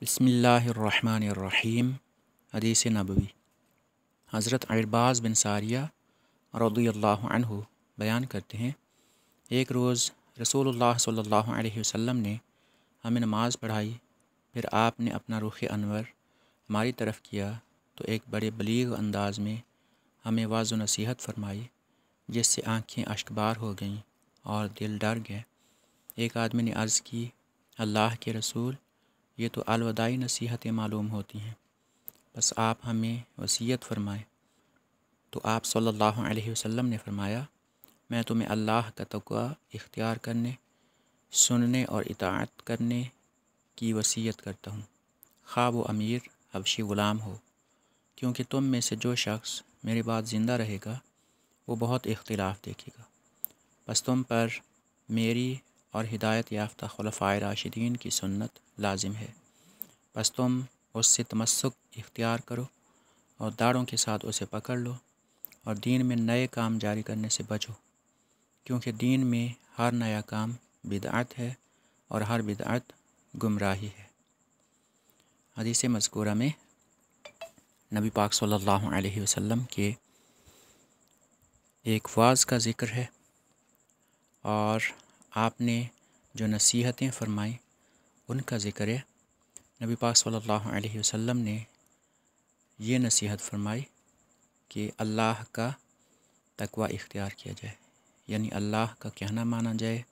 बिस्मिल्लाहिर्रहमानिर्रहीम। हदीस नबवी। हज़रत अरबाज़ बिन सारिया रज़ियल्लाहु अन्हु बयान करते हैं, एक रोज़ रसूलुल्लाह सल्लल्लाहु अलैहि वसल्लम ने हमें नमाज़ पढ़ाई। फिर आपने अपना रुख़ अनवर हमारी तरफ़ किया तो एक बड़े बलीग़ अंदाज़ में हमें वाज़ नसीहत फ़रमाई, जिससे आँखें अश्कबार हो गईं और दिल डर गए। एक आदमी ने अर्ज़ की, अल्लाह के रसूल, ये तो अलविदाई नसीहतें मालूम होती हैं, बस आप हमें वसीयत फ़रमाएँ। तो आप सल्लल्लाहु अलैहि वसल्लम ने फ़रमाया, मैं तुम्हें अल्लाह का तक़वा इख्तियार करने, सुनने और इताअत करने की वसीयत करता हूँ, ख़्वाह वो अमीर हबशी ग़ुलाम हो, क्योंकि तुम में से जो शख्स मेरे बाद ज़िंदा रहेगा वो बहुत इख्तिलाफ़ देखेगा। बस तुम पर मेरी और हिदायत याफ्ता खुलफ़ाए राशिदीन की सुन्नत लाजिम है। बस तुम उससे तमस्सुक इख्तियार करो और दाढ़ों के साथ उसे पकड़ लो और दीन में नए काम जारी करने से बचो, क्योंकि दीन में हर नया काम बिदअत है और हर बिदअत गुमराही है। हदीस मज़कूरा में नबी पाक सल्लल्लाहु अलैहि वसल्लम के एक वाज़ का ज़िक्र है और आपने जो नसीहतें फ़रमाई उनका ज़िक्र है। नबी पाक सल्लल्लाहु अलैहि वसल्लम ने ये नसीहत फ़रमाई कि अल्लाह का तक़वा इख्तियार किया जाए, यानी अल्लाह का कहना माना जाए,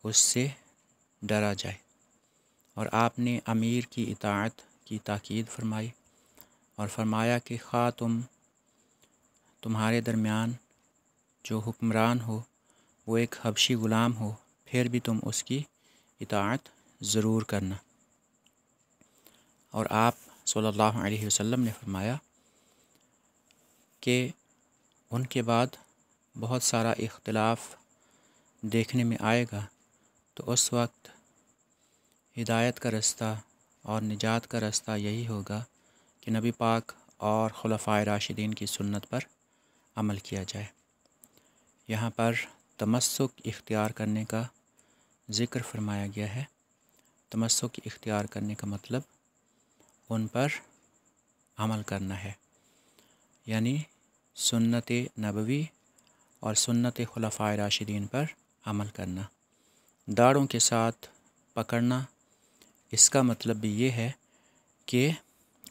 उससे डरा जाए। और आपने अमीर की इताअत की ताकीद फ़रमाई और फ़रमाया कि ख़्वाह तुम्हारे दरमियान जो हुक्मरान हो वो एक हबशी ग़ुलाम हो, फिर भी तुम उसकी इताअत ज़रूर करना। और आप सल्लल्लाहु अलैहि वसल्लम ने फ़रमाया कि उनके बाद बहुत सारा इख्तिलाफ़ देखने में आएगा, तो उस वक्त हिदायत का रास्ता और निजात का रास्ता यही होगा कि नबी पाक और खुलफ़ाए राशिदीन की सुन्नत पर अमल किया जाए। यहाँ पर तमस्सुक इख्तियार करने का ज़िक्र फ़रमाया गया है। तमस्सुक इख्तियार करने का मतलब उन पर अमल करना है, यानी सुन्नत नबवी और सुन्नत खुलफ़ाए राशिदीन पर अमल करना। दाढ़ों के साथ पकड़ना, इसका मतलब भी ये है कि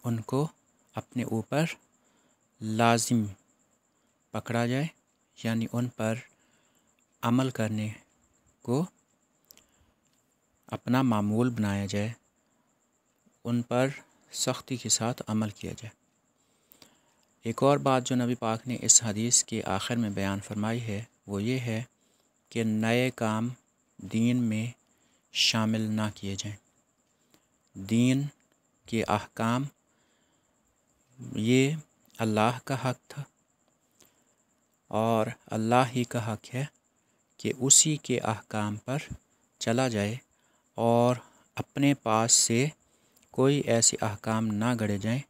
उनको अपने ऊपर लाजिम पकड़ा जाए, यानी उन पर अमल करने को अपना मामूल बनाया जाए, उन पर सख्ती के साथ अमल किया जाए। एक और बात जो नबी पाक ने इस हदीस के आखिर में बयान फरमाई है वो ये है कि नए काम दीन में शामिल ना किए जाएं। दीन के अहकाम ये अल्लाह का हक़ था और अल्लाह ही का हक़ है कि उसी के अहकाम पर चला जाए और अपने पास से कोई ऐसे अहकाम ना गढ़े जाएं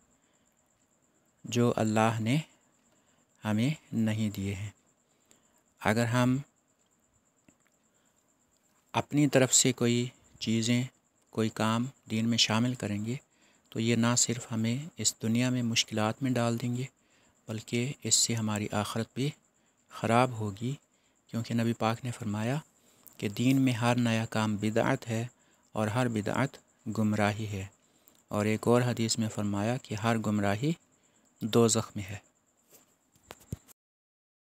जो अल्लाह ने हमें नहीं दिए हैं। अगर हम अपनी तरफ से कोई चीज़ें, कोई काम दीन में शामिल करेंगे तो ये ना सिर्फ़ हमें इस दुनिया में मुश्किलात में डाल देंगे, बल्कि इससे हमारी आखिरत भी ख़राब होगी, क्योंकि नबी पाक ने फ़रमाया कि दीन में हर नया काम बिदअत है और हर बिदअत गुमराही है। और एक और हदीस में फ़रमाया कि हर गुमराही दोज़ख में है।